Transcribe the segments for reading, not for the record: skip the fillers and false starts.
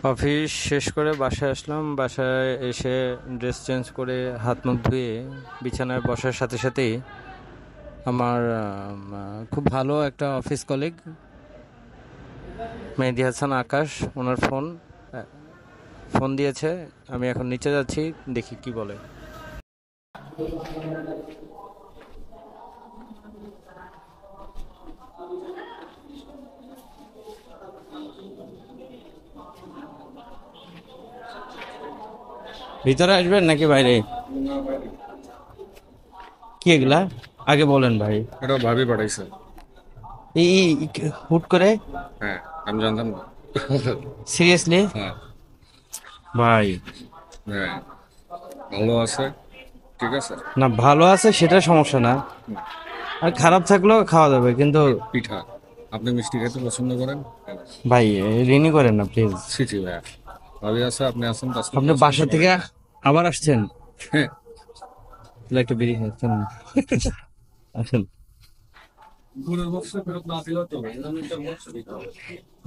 Office শেষ করে বাসায় আসলাম। বাসায় এসে ড্রেস চেঞ্জ করে হাত মুখ ধুয়ে বিছানায় বসার সাথে সাথেই আমার খুব ভালো একটা অফিস কলিগ মেহেদি হাসান আকাশ, ওনার ফোন দিয়েছে। আমি এখন নিচে যাচ্ছি, দেখি কি বলে। ভিতরে আসবেন নাকি বাইরে? কি এগুলা আগে বলেন ভাই। এটা ভাবি পাঠাইছে। এই হুট করে? হ্যাঁ, আমি জানতাম না। সিরিয়াসলি হ্যাঁ, ভাই? হ্যাঁ, ভালো আছে, ঠিক আছে। না, ভালো আছে সেটা সমস্যা না, আর খারাপ থাকলেও খাওয়া যাবে, কিন্তু পিঠা, আপনি মিষ্টি খেতে পছন্দ করেন? ভাই ঋণই করেন না প্লিজ। ছি ছি ভাইয়া, ভাবি আছে, আপনি আছেন, আপনি বাসা থেকে আবার আসছেন? হ্যাঁ, তাহলে একটা বিড়ি খাচ্ছেন, আসেন।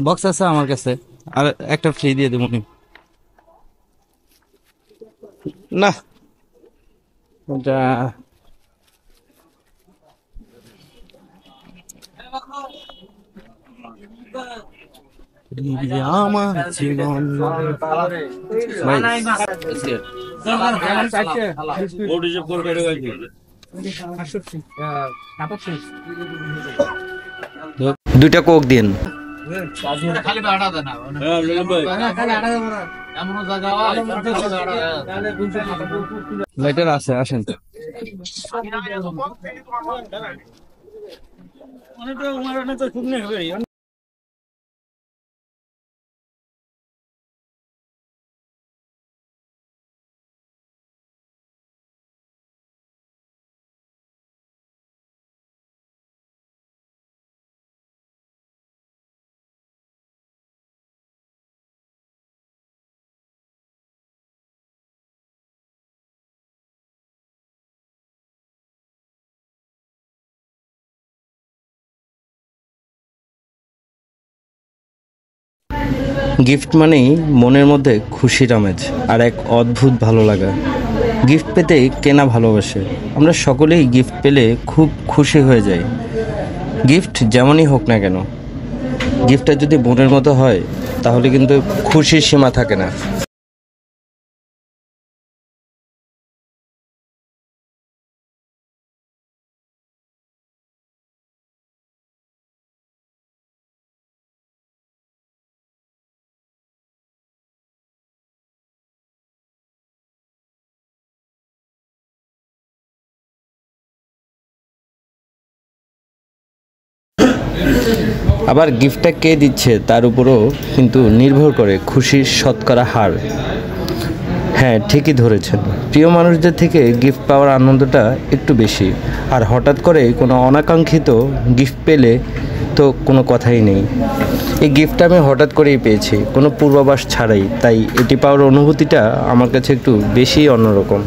বক্স আছে আমার কাছে, আর একটা ফ্রি দিয়ে দেবো না। ওটা আমার জীবন ভাই। দুইটা কোক দিন। লাইটার আছে, আসেন। গিফট মানেই মনের মধ্যে খুশির আমেজ আর এক অদ্ভুত ভালো লাগা। গিফট পেতে কেনা ভালোবাসে। আমরা সকলেই গিফট পেলে খুব খুশি হয়ে যাই, গিফট যেমনই হোক না কেন। গিফটটা যদি মনের মতো হয় তাহলে কিন্তু খুশির সীমা থাকে না। আবার গিফটটা কে দিচ্ছে তার উপরও কিন্তু নির্ভর করে খুশির শতকরা হার। হ্যাঁ, ঠিকই ধরেছেন। প্রিয় মানুষদের থেকে গিফট পাওয়ার আনন্দটা একটু বেশি। আর হঠাৎ করে কোনো অনাকাঙ্ক্ষিত গিফট পেলে তো কোনো কথাই নেই। এই গিফটটা আমি হঠাৎ করেই পেয়েছি, কোনো পূর্বাভাস ছাড়াই, তাই এটি পাওয়ার অনুভূতিটা আমার কাছে একটু বেশি অন্যরকম।